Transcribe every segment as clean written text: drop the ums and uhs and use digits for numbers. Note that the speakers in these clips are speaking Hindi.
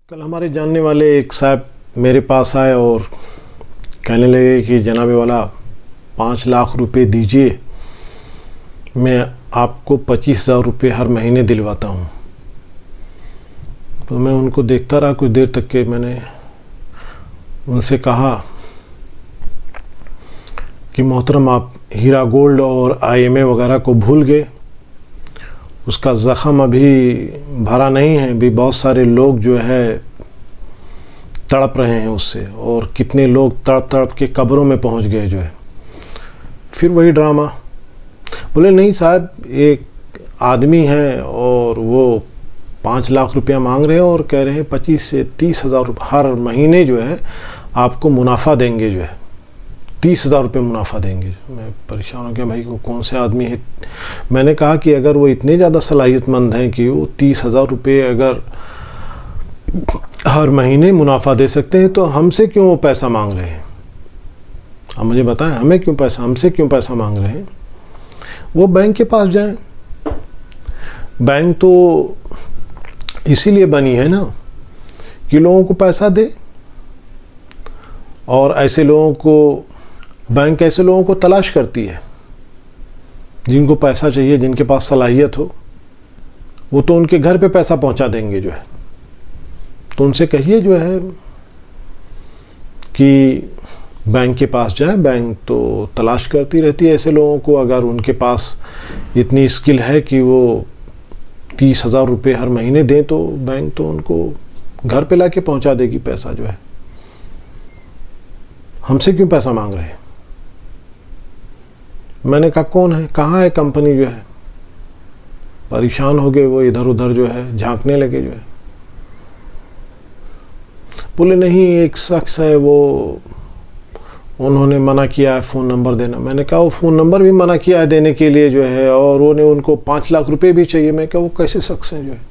कल हमारे जानने वाले एक साहब मेरे पास आए और कहने लगे कि जनाबे वाला 5 लाख रुपए दीजिए, मैं आपको 25,000 रुपये हर महीने दिलवाता हूँ। तो मैं उनको देखता रहा कुछ देर तक के मैंने उनसे कहा कि मोहतरम, आप हीरा गोल्ड और IMA वगैरह को भूल गए, उसका ज़ख़म अभी भरा नहीं है। अभी बहुत सारे लोग जो है तड़प रहे हैं उससे, और कितने लोग तड़प तड़प के कब्रों में पहुंच गए जो है। फिर वही ड्रामा। बोले नहीं साहब, एक आदमी है और वो 5 लाख रुपया मांग रहे हैं और कह रहे हैं 25 से 30,000 रुपये हर महीने जो है आपको मुनाफा देंगे, जो है 30,000 रुपये मुनाफा देंगे। मैं परेशान हो गया, भाई वो कौन से आदमी है। मैंने कहा कि अगर वो इतने ज़्यादा सलाहियतमंद हैं कि वो 30,000 रुपये अगर हर महीने मुनाफा दे सकते हैं तो हमसे क्यों वो पैसा मांग रहे हैं? आप मुझे बताएं, हमसे क्यों पैसा मांग रहे हैं? वो बैंक के पास जाएं। बैंक तो इसीलिए बनी है ना कि लोगों को पैसा दे, और ऐसे लोगों को बैंक ऐसे लोगों को तलाश करती है जिनको पैसा चाहिए, जिनके पास सलाहियत हो। वो तो उनके घर पे पैसा पहुंचा देंगे जो है। तो उनसे कहिए जो है कि बैंक के पास जाए, बैंक तो तलाश करती रहती है ऐसे लोगों को। अगर उनके पास इतनी स्किल है कि वो 30,000 रुपये हर महीने दें तो बैंक तो उनको घर पे लाके पहुंचा देगी पैसा जो है। हमसे क्यों पैसा मांग रहे हैं? मैंने कहा कौन है, कहाँ है कंपनी जो है? परेशान हो गए वो, इधर उधर जो है झांकने लगे जो है। बोले नहीं, एक शख्स है वो, उन्होंने मना किया है फ़ोन नंबर देना। मैंने कहा वो फ़ोन नंबर भी मना किया है देने के लिए जो है, और उनको 5 लाख रुपए भी चाहिए। मैं कहा वो कैसे शख्स हैं जो है?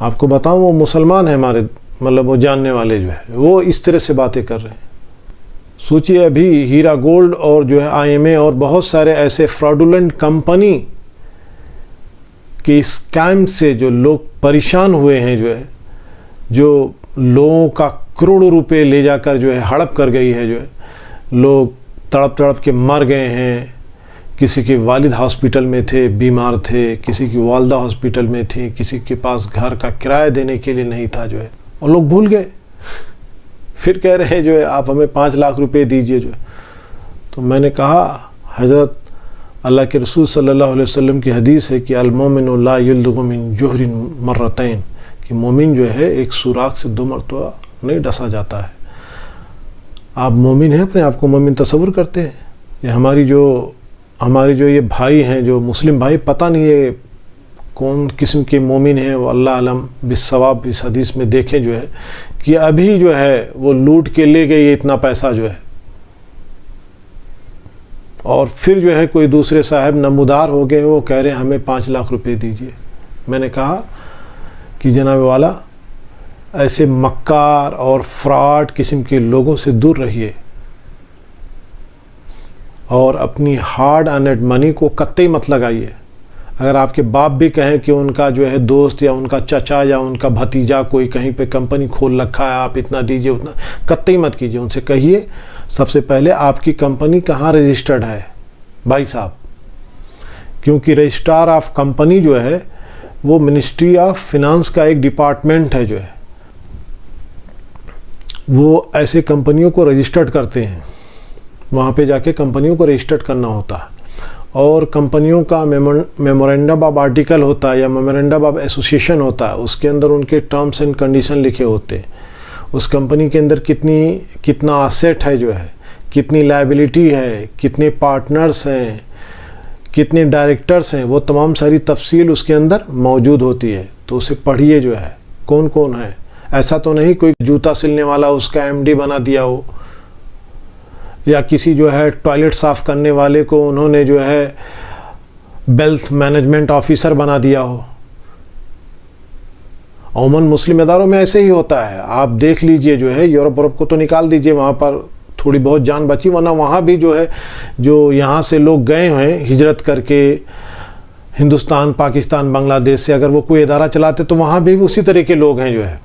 आपको बताऊं, वो मुसलमान है हमारे, मतलब वो जानने वाले जो है, वो इस तरह से बातें कर रहे हैं। सोचिए, अभी हीरा गोल्ड और जो है IMA और बहुत सारे ऐसे फ्रॉडुलेंट कंपनी के स्कैम से जो लोग परेशान हुए हैं जो है, जो लोगों का करोड़ों रुपए ले जाकर जो है हड़प कर गई है जो है। लोग तड़प तड़प के मर गए हैं। किसी के वालिद हॉस्पिटल में थे, बीमार थे, किसी की वालदा हॉस्पिटल में थी, किसी के पास घर का किराया देने के लिए नहीं था जो है, और लोग भूल गए। फिर कह रहे हैं जो है आप हमें 5 लाख रुपए दीजिए जो है। तो मैंने कहा, हज़रत अल्लाह के रसूल सल्लल्लाहु अलैहि वसल्लम की हदीस है कि अल-मोमिनु ला युल्दगु मिन जुहरिन मर्रतैन, कि मोमिन जो है एक सुराख से 2 मरतबा नहीं डसा जाता है। आप मोमिन हैं, अपने आप को मोमिन तस्वुर करते हैं? ये हमारी जो ये भाई हैं, जो मुस्लिम भाई, पता नहीं ये कौन किस्म के मोमिन हैं, वो अल्लाह अलम बिस्सवाब इस हदीस में देखें जो है कि अभी जो है वो लूट के ले गए इतना पैसा जो है, और फिर जो है कोई दूसरे साहब नमूदार हो गए, वो कह रहे हैं हमें 5 लाख रुपए दीजिए। मैंने कहा कि जनाब वाला, ऐसे मक्कार और फ्रॉड किस्म के लोगों से दूर रहिए, और अपनी हार्ड अर्नड मनी को कतई मत लगाइए। अगर आपके बाप भी कहें कि उनका जो है दोस्त या उनका चचा या उनका भतीजा कोई कहीं पे कंपनी खोल रखा है, आप इतना दीजिए उतना, कतई मत कीजिए। उनसे कहिए सबसे पहले आपकी कंपनी कहाँ रजिस्टर्ड है भाई साहब, क्योंकि रजिस्ट्रार ऑफ कंपनी जो है वो मिनिस्ट्री ऑफ फिनांस का एक डिपार्टमेंट है जो है, वो ऐसे कंपनियों को रजिस्टर्ड करते हैं। वहाँ पे जाके कंपनियों को रजिस्टर्ड करना होता है, और कंपनियों का मेमोरेंडम ऑफ आर्टिकल होता है या मेमोरेंडम ऑफ एसोसिएशन होता है। उसके अंदर उनके टर्म्स एंड कंडीशन लिखे होते हैं। उस कंपनी के अंदर कितना असेट है जो है, कितनी लायबिलिटी है, कितने पार्टनर्स हैं, कितने डायरेक्टर्स हैं, वो तमाम सारी तफसील उसके अंदर मौजूद होती है। तो उसे पढ़िए जो है कौन कौन है। ऐसा तो नहीं कोई जूता सिलने वाला उसका MD बना दिया हो, या किसी जो है टॉयलेट साफ़ करने वाले को उन्होंने जो है वेल्थ मैनेजमेंट ऑफिसर बना दिया हो। अमूमन मुस्लिम इदारों में ऐसे ही होता है। आप देख लीजिए जो है, यूरोप को तो निकाल दीजिए, वहाँ पर थोड़ी बहुत जान बची, वरना वहाँ भी जो है, जो यहाँ से लोग गए हैं हिजरत करके हिंदुस्तान, पाकिस्तान, बांग्लादेश से अगर वो कोई इदारा चलाते तो वहाँ भी उसी तरह के लोग हैं जो है।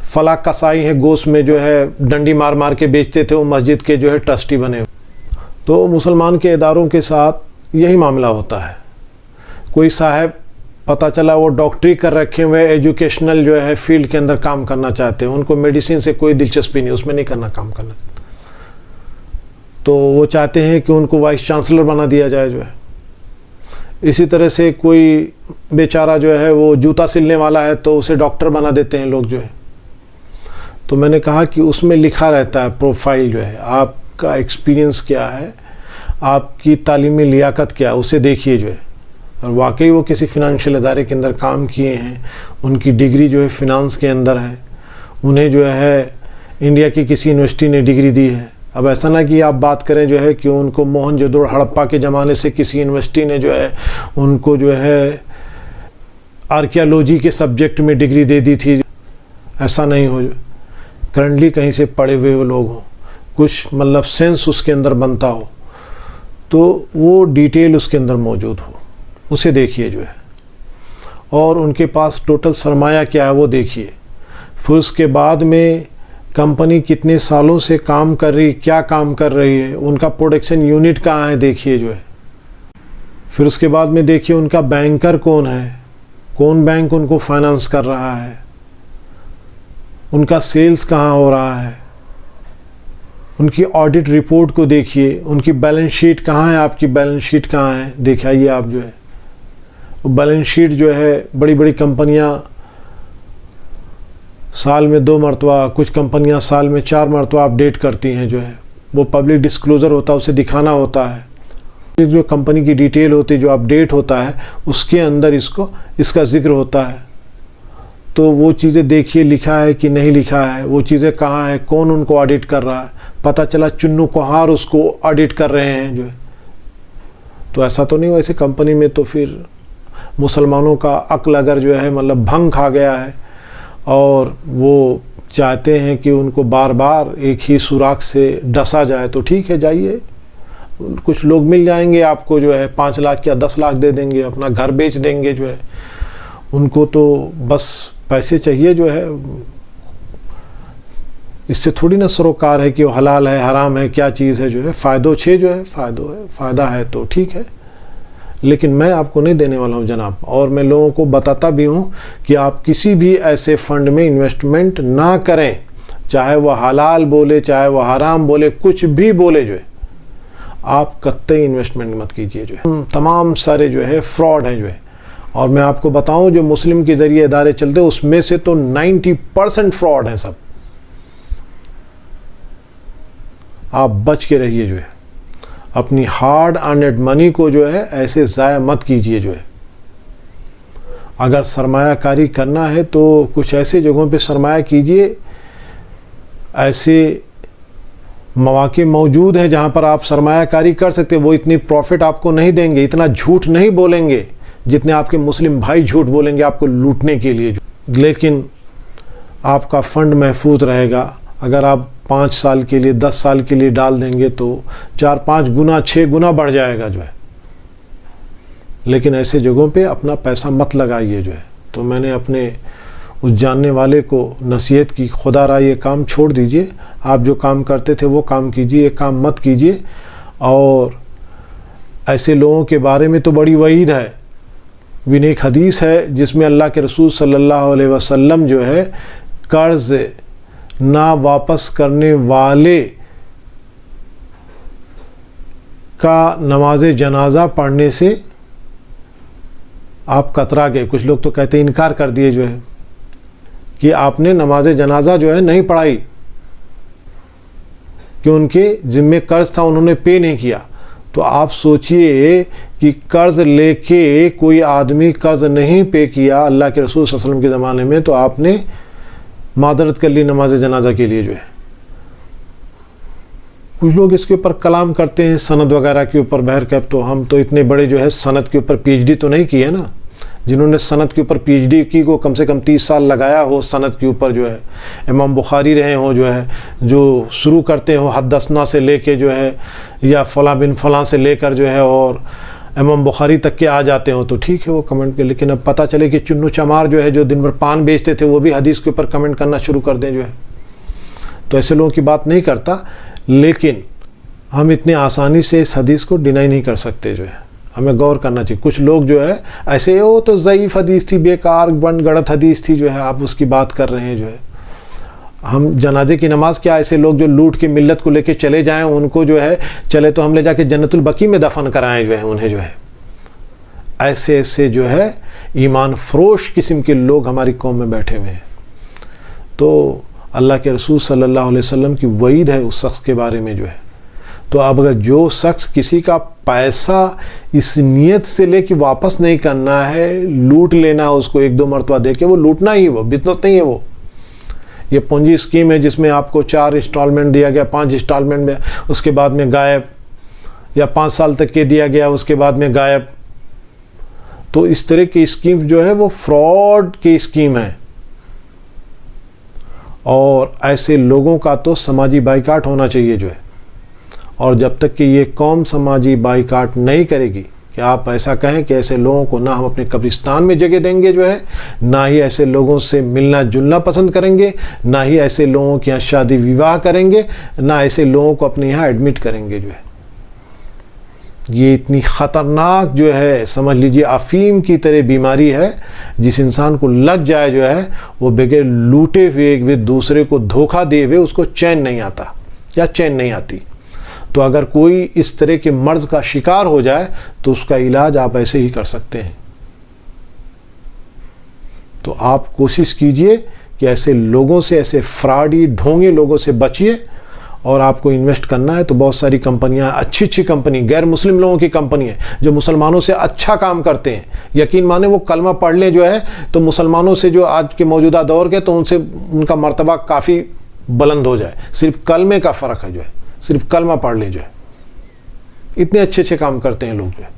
फला कसाई है, गोश्त में जो है डंडी मार मार के बेचते थे, वो मस्जिद के जो है ट्रस्टी बने। तो मुसलमान के इदारों के साथ यही मामला होता है। कोई साहब पता चला वो डॉक्टरी कर रखे हुए, एजुकेशनल जो है फील्ड के अंदर काम करना चाहते हैं, उनको मेडिसिन से कोई दिलचस्पी नहीं, उसमें नहीं करना काम करना, तो वो चाहते हैं कि उनको वाइस चांसलर बना दिया जाए जो है। इसी तरह से कोई बेचारा जो है वो जूता सिलने वाला है तो उसे डॉक्टर बना देते हैं लोग जो है। तो मैंने कहा कि उसमें लिखा रहता है प्रोफाइल जो है, आपका एक्सपीरियंस क्या है, आपकी तालीमी लियाकत क्या है, उसे देखिए जो है। और वाकई वो किसी फिनंशियल इदारे के अंदर काम किए हैं, उनकी डिग्री जो है फिनांस के अंदर है, उन्हें जो है इंडिया की किसी यूनिवर्सिटी ने डिग्री दी है। अब ऐसा ना कि आप बात करें जो है कि उनको मोहनजोदड़ो हड़प्पा के ज़माने से किसी यूनिवर्सिटी ने जो है उनको जो है आर्कियोलॉजी के सब्जेक्ट में डिग्री दे दी थी, ऐसा नहीं हो। करंटली कहीं से पढ़े हुए लोग हों, कुछ मतलब सेंस उसके अंदर बनता हो, तो वो डिटेल उसके अंदर मौजूद हो, उसे देखिए जो है। और उनके पास टोटल सरमाया क्या है वो देखिए। फिर उसके बाद में कंपनी कितने सालों से काम कर रही, क्या काम कर रही है, उनका प्रोडक्शन यूनिट कहाँ है देखिए जो है। फिर उसके बाद में देखिए उनका बैंकर कौन है, कौन बैंक उनको फाइनेंस कर रहा है, उनका सेल्स कहाँ हो रहा है, उनकी ऑडिट रिपोर्ट को देखिए, उनकी बैलेंस शीट कहाँ है, आपकी बैलेंस शीट कहाँ है दिखाइए आप जो है। बैलेंस शीट जो है बड़ी बड़ी कंपनियां साल में 2 मरतबा, कुछ कंपनियां साल में 4 मरतबा अपडेट करती हैं जो है। वो पब्लिक डिस्क्लोज़र होता है, उसे दिखाना होता है। जो कंपनी की डिटेल होती है, जो अपडेट होता है, उसके अंदर इसका जिक्र होता है। तो वो चीज़ें देखिए लिखा है कि नहीं लिखा है, वो चीज़ें कहाँ है, कौन उनको ऑडिट कर रहा है। पता चला चुन्नू कोहार उसको ऑडिट कर रहे हैं जो है, तो ऐसा तो नहीं हो। ऐसे कंपनी में तो फिर मुसलमानों का अक्ल अगर जो है मतलब भंग खा गया है और वो चाहते हैं कि उनको बार बार एक ही सुराख से डसा जाए, तो ठीक है जाइए, कुछ लोग मिल जाएंगे आपको जो है 5 लाख या 10 लाख दे देंगे, अपना घर बेच देंगे जो है। उनको तो बस पैसे चाहिए जो है, इससे थोड़ी ना सरोकार है कि वो हलाल है हराम है क्या चीज़ है जो है। फ़ायदो छे जो है फ़ायदा है तो ठीक है, लेकिन मैं आपको नहीं देने वाला हूं जनाब। और मैं लोगों को बताता भी हूं कि आप किसी भी ऐसे फंड में इन्वेस्टमेंट ना करें, चाहे वह हलाल बोले चाहे वह हराम बोले, कुछ भी बोले जो है, आप कतई इन्वेस्टमेंट मत कीजिए जो है। तमाम सारे जो है फ्रॉड हैं जो है। और मैं आपको बताऊं जो मुस्लिम के ज़रिए इदारे चलते हैं उसमें से तो 90% फ्रॉड हैं सब। आप बच के रहिए जो है, अपनी हार्ड अर्नड मनी को जो है ऐसे ज़ाया मत कीजिए जो है। अगर सरमायाकारी करना है तो कुछ ऐसे जगहों पे सरमाया कीजिए, ऐसे मौके मौजूद हैं जहां पर आप सरमायाकारी कर सकते। वो इतनी प्रॉफिट आपको नहीं देंगे, इतना झूठ नहीं बोलेंगे जितने आपके मुस्लिम भाई झूठ बोलेंगे आपको लूटने के लिए, लेकिन आपका फंड महफूज रहेगा। अगर आप 5 साल के लिए 10 साल के लिए डाल देंगे तो 4-5 गुना 6 गुना बढ़ जाएगा जो है। लेकिन ऐसे जगहों पे अपना पैसा मत लगाइए जो है। तो मैंने अपने उस जानने वाले को नसीहत की, खुदा रहा ये काम छोड़ दीजिए, आप जो काम करते थे वो काम कीजिए, ये काम मत कीजिए। और ऐसे लोगों के बारे में तो बड़ी वईद है। विन एक हदीस है जिसमें अल्लाह के रसूल सल्लल्लाहु अलैहि वसल्लम जो है कर्ज ना वापस करने वाले का नमाज जनाजा पढ़ने से आप कतरा गए। कुछ लोग तो कहते हैं इनकार कर दिए जो है कि आपने नमाज जनाजा जो है नहीं पढ़ाई, कि उनके जिम्मे कर्ज था उन्होंने पे नहीं किया। तो आप सोचिए कि कर्ज लेके कोई आदमी कर्ज नहीं पे किया अल्लाह के रसूल सल्लल्लाहु अलैहि वसल्लम के ज़माने में, तो आपने मादरत कर ली नमाज जनाजा के लिए जो है। कुछ लोग इसके ऊपर कलाम करते हैं सनद वगैरह के ऊपर। बहरकैफ तो हम तो इतने बड़े जो है सनद के ऊपर पीएचडी तो नहीं की है ना। जिन्होंने सनद के ऊपर पीएचडी की को कम से कम 30 साल लगाया हो सनद के ऊपर जो है, इमाम बुखारी रहे हो जो है, जो शुरू करते हो हदसना से लेके जो है, या फ़लाँ बिन फ़लाँ से लेकर जो है, और इमाम बुखारी तक के आ जाते हो तो ठीक है वो कमेंट के, लेकिन अब पता चले कि चुन्नू चमार जो है जो दिन भर पान बेचते थे वो भी हदीस के ऊपर कमेंट करना शुरू कर दें जो है, तो ऐसे लोगों की बात नहीं करता। लेकिन हम इतनी आसानी से इस हदीस को डिनाई नहीं कर सकते जो है, हमें गौर करना चाहिए। कुछ लोग जो है ऐसे वो तो ज़ईफ़ हदीस थी, बेकार गलत हदीस थी जो है, आप उसकी बात कर रहे हैं जो है। हम जनाजे की नमाज क्या, ऐसे लोग जो लूट के मिल्लत को लेके चले जाएं उनको जो है चले तो हम ले जाके जन्नतुल बकी में दफन कराएं जो है उन्हें जो है। ऐसे ऐसे जो है ईमान फरोश किस्म के लोग हमारी कौम में बैठे हुए हैं। तो अल्लाह के रसूल सल्लल्लाहु अलैहि वसल्लम की वईद है उस शख्स के बारे में जो है। तो अब अगर जो शख्स किसी का पैसा इस नीयत से लेके वापस नहीं करना है, लूट लेना उसको एक दो मरतबा दे के, वो लूटना ही, वो बिजनेस नहीं है। वो ये पूंजी स्कीम है जिसमें आपको 4 इंस्टॉलमेंट दिया गया, 5 इंस्टॉलमेंट में, उसके बाद में गायब, या 5 साल तक के दिया गया उसके बाद में गायब। तो इस तरह की स्कीम जो है वो फ्रॉड की स्कीम है, और ऐसे लोगों का तो समाजी बाइकाट होना चाहिए जो है। और जब तक कि ये कौम समाजी बाइकाट नहीं करेगी कि आप ऐसा कहें कि ऐसे लोगों को ना हम अपने कब्रिस्तान में जगह देंगे जो है, ना ही ऐसे लोगों से मिलना जुलना पसंद करेंगे, ना ही ऐसे लोगों के यहाँ शादी विवाह करेंगे, ना ऐसे लोगों को अपने यहाँ एडमिट करेंगे जो है। ये इतनी ख़तरनाक जो है, समझ लीजिए अफीम की तरह बीमारी है, जिस इंसान को लग जाए जो है वो बगैर लूटे हुए दूसरे को धोखा दिए हुए उसको चैन नहीं आता या चैन नहीं आती। तो अगर कोई इस तरह के मर्ज का शिकार हो जाए तो उसका इलाज आप ऐसे ही कर सकते हैं। तो आप कोशिश कीजिए कि ऐसे लोगों से, ऐसे फ्रॉडी ढोंगे लोगों से बचिए। और आपको इन्वेस्ट करना है तो बहुत सारी कंपनियां, अच्छी अच्छी कंपनी, गैर मुस्लिम लोगों की कंपनी है जो मुसलमानों से अच्छा काम करते हैं। यकीन माने वो कलमा पढ़ लें जो है तो मुसलमानों से जो आज के मौजूदा दौर के, तो उनसे उनका मर्तबा काफ़ी बुलंद हो जाए। सिर्फ कलमे का फ़र्क है जो है, सिर्फ कलमा पढ़ ले जो है, इतने अच्छे अच्छे काम करते हैं लोग जो है।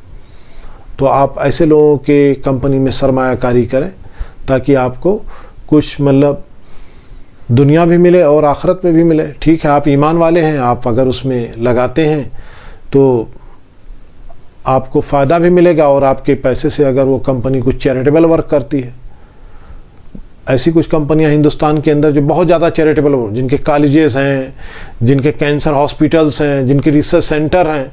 तो आप ऐसे लोगों के कंपनी में सरमायाकारी करें ताकि आपको कुछ मतलब दुनिया भी मिले और आखिरत में भी मिले। ठीक है, आप ईमान वाले हैं, आप अगर उसमें लगाते हैं तो आपको फ़ायदा भी मिलेगा, और आपके पैसे से अगर वो कंपनी कुछ चैरिटेबल वर्क करती है, ऐसी कुछ कंपनियां हिंदुस्तान के अंदर जो बहुत ज़्यादा चैरिटेबल वर्क, जिनके कॉलेजेस हैं, जिनके कैंसर हॉस्पिटल्स हैं, जिनके रिसर्च सेंटर हैं,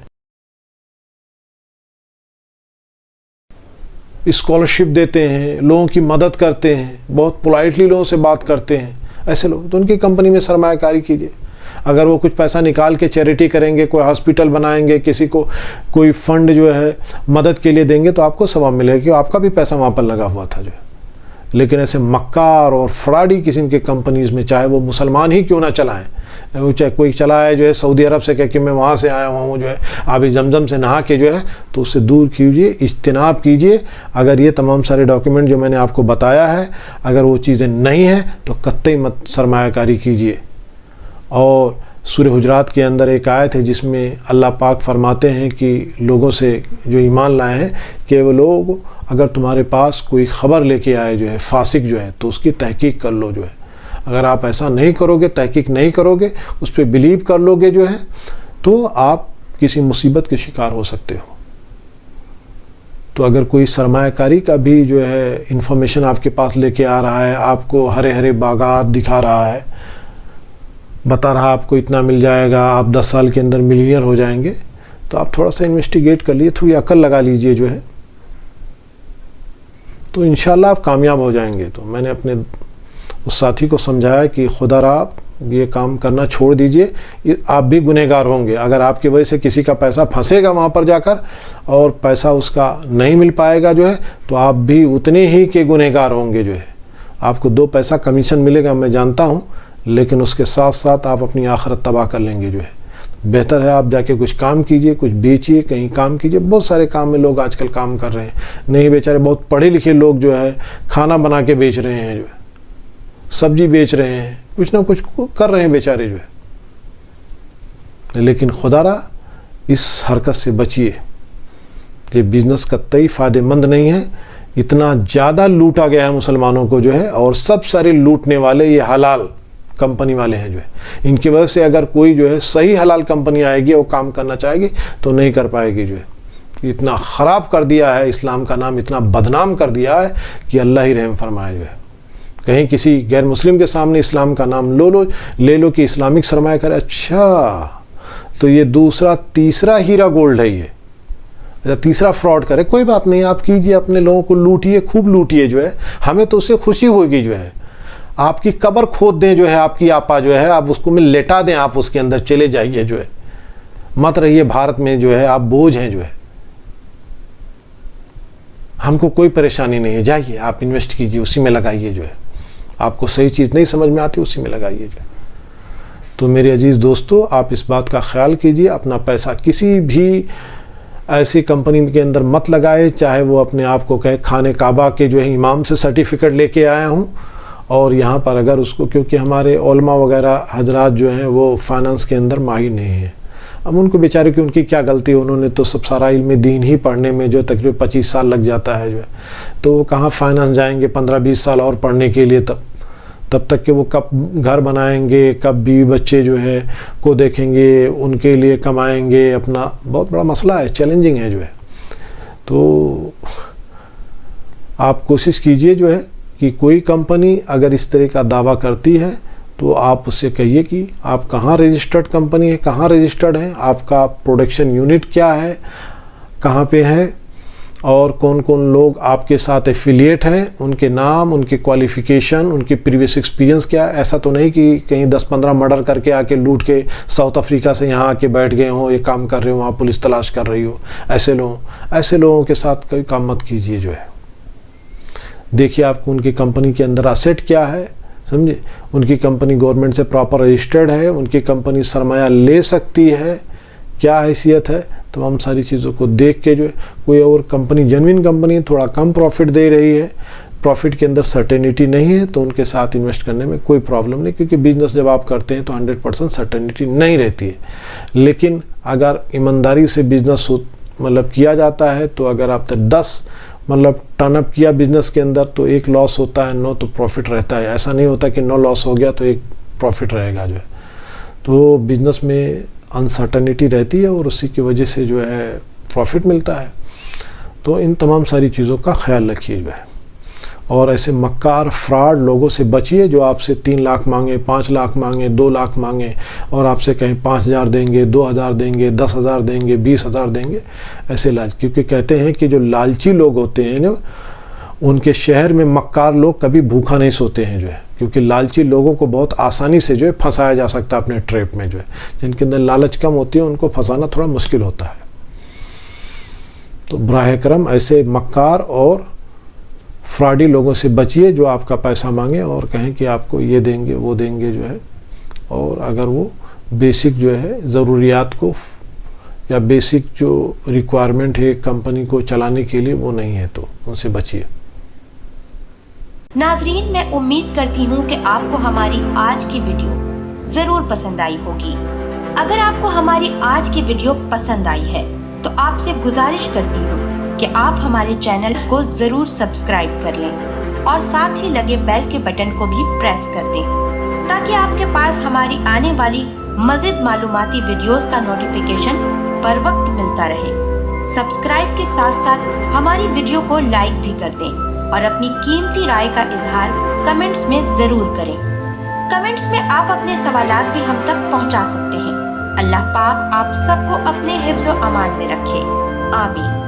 स्कॉलरशिप देते हैं, लोगों की मदद करते हैं, बहुत पोलाइटली लोगों से बात करते हैं, ऐसे लोग, तो उनकी कंपनी में सरमायाकारी कीजिए। अगर वो कुछ पैसा निकाल के चैरिटी करेंगे, कोई हॉस्पिटल बनाएंगे, किसी को कोई फंड जो है मदद के लिए देंगे तो आपको सवाब मिलेगा कि आपका भी पैसा वहाँ पर लगा हुआ था जो है। लेकिन ऐसे मक्कार और फ्रॉडी किस्म के कंपनीज़ में, चाहे वो मुसलमान ही क्यों ना चलाएं, वो चाहे कोई चलाए जो है सऊदी अरब से कह के मैं वहाँ से आया हुआ हूँ जो है, आबी जमजम से नहा के जो है, तो उससे दूर कीजिए, इज्तिनाब कीजिए। अगर ये तमाम सारे डॉक्यूमेंट जो मैंने आपको बताया है, अगर वो चीज़ें नहीं हैं तो कतई मत सरमायाकारी कीजिए। और सूरह हुजरात के अंदर एक आयत है जिसमें अल्लाह पाक फरमाते हैं कि लोगों से जो ईमान लाए हैं कि वो लोग अगर तुम्हारे पास कोई ख़बर लेके आए जो है फासिक जो है, तो उसकी तहकीक कर लो जो है। अगर आप ऐसा नहीं करोगे, तहकीक नहीं करोगे, उस पर बिलीव कर लोगे जो है, तो आप किसी मुसीबत के शिकार हो सकते हो। तो अगर कोई सरमायाकारी का भी जो है इंफॉर्मेशन आपके पास लेके आ रहा है, आपको हरे हरे बागात दिखा रहा है, बता रहा आपको इतना मिल जाएगा, आप 10 साल के अंदर मिलियनियर हो जाएंगे, तो आप थोड़ा सा इन्वेस्टिगेट कर लीजिए, थोड़ी अकल लगा लीजिए जो है, तो इंशाल्लाह आप कामयाब हो जाएंगे। तो मैंने अपने उस साथी को समझाया कि खुदा आप ये काम करना छोड़ दीजिए, आप भी गुनहगार होंगे। अगर आपकी वजह से किसी का पैसा फंसेगा वहाँ पर जाकर और पैसा उसका नहीं मिल पाएगा जो है, तो आप भी उतने ही के गुनहगार होंगे जो है। आपको 2 पैसा कमीशन मिलेगा, मैं जानता हूँ, लेकिन उसके साथ साथ आप अपनी आखिरत तबाह कर लेंगे जो है। बेहतर है आप जाके कुछ काम कीजिए, कुछ बेचिए, कहीं काम कीजिए। बहुत सारे काम में लोग आजकल काम कर रहे हैं, नहीं बेचारे बहुत पढ़े लिखे लोग जो है खाना बना के बेच रहे हैं जो है, सब्जी बेच रहे हैं, कुछ ना कुछ कर रहे हैं बेचारे जो है। लेकिन खुदारा इस हरकत से बचिए, ये बिज़नेस कतई फ़ायदेमंद नहीं है। इतना ज़्यादा लूटा गया है मुसलमानों को जो है, और सब सारे लूटने वाले ये हलाल कंपनी वाले हैं जो है। इनकी वजह से अगर कोई जो है सही हलाल कंपनी आएगी, वो काम करना चाहेगी तो नहीं कर पाएगी जो है। इतना ख़राब कर दिया है, इस्लाम का नाम इतना बदनाम कर दिया है कि अल्लाह ही रहम फरमाए। जो है कहीं किसी गैर मुस्लिम के सामने इस्लाम का नाम ले लो कि इस्लामिक सरमाया करे, अच्छा तो ये दूसरा तीसरा हीरा गोल्ड है, ये तीसरा फ्रॉड करे, कोई बात नहीं, आप कीजिए, अपने लोगों को लूटिए, खूब लूटिए। जो है हमें तो उससे खुशी होगी। जो है आपकी कब्र खोद दें, जो है आपकी आपा जो है आप उसको में लेटा दें, आप उसके अंदर चले जाइए। जो है मत रहिए भारत में, जो है आप बोझ हैं। जो है हमको कोई परेशानी नहीं है, जाइए आप इन्वेस्ट कीजिए, उसी में लगाइए। जो है आपको सही चीज़ नहीं समझ में आती, उसी में लगाइए। जो तो मेरे अजीज़ दोस्तों, आप इस बात का ख्याल कीजिए, अपना पैसा किसी भी ऐसी कंपनी के अंदर मत लगाए, चाहे वो अपने आप को कहे खाने काबा के जो है इमाम से सर्टिफिकेट लेके आया हूँ, और यहाँ पर अगर उसको, क्योंकि हमारे उलमा वगैरह हजरात जो हैं वो फाइनेंस के अंदर माहिर नहीं हैं। अब उनको बेचारे की उनकी क्या गलती है, उन्होंने तो सब सारा इल्म दीन ही पढ़ने में जो तकरीबन 25 साल लग जाता है। जो है तो वो कहाँ फाइनेंस जाएंगे 15-20 साल और पढ़ने के लिए, तब तक कि वो कब घर बनाएंगे, कब बीवी बच्चे जो है को देखेंगे, उनके लिए कमाएंगे अपना। बहुत बड़ा मसला है, चैलेंजिंग है। जो है तो आप कोशिश कीजिए जो है कि कोई कंपनी अगर इस तरह का दावा करती है तो आप उससे कहिए कि आप कहाँ रजिस्टर्ड कंपनी है, कहाँ रजिस्टर्ड है, आपका प्रोडक्शन यूनिट क्या है, कहाँ पे है, और कौन कौन लोग आपके साथ एफिलिएट हैं, उनके नाम, उनके क्वालिफ़िकेशन, उनके प्रीवियस एक्सपीरियंस क्या है। ऐसा तो नहीं कि कहीं 10-15 मर्डर करके आके लूट के साउथ अफ्रीका से यहाँ आके बैठ गए हों, ये काम कर रहे हो, वहाँ पुलिस तलाश कर रही हो। ऐसे लोगों के साथ कोई काम मत कीजिए। जो है देखिए आपको उनकी कंपनी के अंदर असेट क्या है, समझे, उनकी कंपनी गवर्नमेंट से प्रॉपर रजिस्टर्ड है, उनकी कंपनी सरमाया ले सकती है, क्या हैसियत है, तमाम सारी चीज़ों को देख के जो है कोई और कंपनी जेन्युइन कंपनी थोड़ा कम प्रॉफिट दे रही है, प्रॉफिट के अंदर सर्टेनिटी नहीं है, तो उनके साथ इन्वेस्ट करने में कोई प्रॉब्लम नहीं, क्योंकि बिजनेस जब आप करते हैं तो 100% सर्टेनिटी नहीं रहती है। लेकिन अगर ईमानदारी से बिजनेस मतलब किया जाता है, तो अगर आपने 10 मतलब टर्नअप किया बिजनेस के अंदर तो 1 लॉस होता है, 9 तो प्रॉफिट रहता है। ऐसा नहीं होता कि 9 लॉस हो गया तो 1 प्रॉफिट रहेगा। जो है तो बिजनेस में अनसर्टनिटी रहती है और उसी की वजह से जो है प्रॉफिट मिलता है। तो इन तमाम सारी चीज़ों का ख्याल रखिए। जो है और ऐसे मक्कार फ्रॉड लोगों से बचिए जो आपसे 3 लाख मांगे, 5 लाख मांगे, 2 लाख मांगे और आपसे कहें 5,000 देंगे, 2,000 देंगे, 10,000 देंगे, 20,000 देंगे। ऐसे क्योंकि कहते हैं कि जो लालची लोग होते हैं जो उनके शहर में मक्कार लोग कभी भूखा नहीं सोते हैं। जो है क्योंकि लालची लोगों को बहुत आसानी से जो है फंसाया जा सकता है अपने ट्रैप में। जो है जिनके अंदर लालच कम होती है उनको फंसाना थोड़ा मुश्किल होता है। तो बराह करम ऐसे मक्कार और फ्रॉडी लोगों से बचिए जो आपका पैसा मांगे और कहें कि आपको ये देंगे वो देंगे। जो है और अगर वो बेसिक जो है ज़रूरियात को या बेसिक जो रिक्वायरमेंट है कंपनी को चलाने के लिए वो नहीं है तो उनसे बचिए। नाजरीन, मैं उम्मीद करती हूँ कि आपको हमारी आज की वीडियो जरूर पसंद आई होगी। अगर आपको हमारी आज की वीडियो पसंद आई है तो आपसे गुजारिश करती हूँ कि आप हमारे चैनल को जरूर सब्सक्राइब कर लें और साथ ही लगे बेल के बटन को भी प्रेस कर दें ताकि आपके पास हमारी आने वाली मज़ीद मालूमाती वीडियोस का नोटिफिकेशन पर वक्त मिलता रहे। सब्सक्राइब के साथ साथ हमारी वीडियो को लाइक भी कर दें और अपनी कीमती राय का इजहार कमेंट्स में जरूर करें। कमेंट्स में आप अपने सवालात भी हम तक पहुंचा सकते हैं। अल्लाह पाक आप सबको अपने हिफ्ज़ व अमान में रखे। आमीन।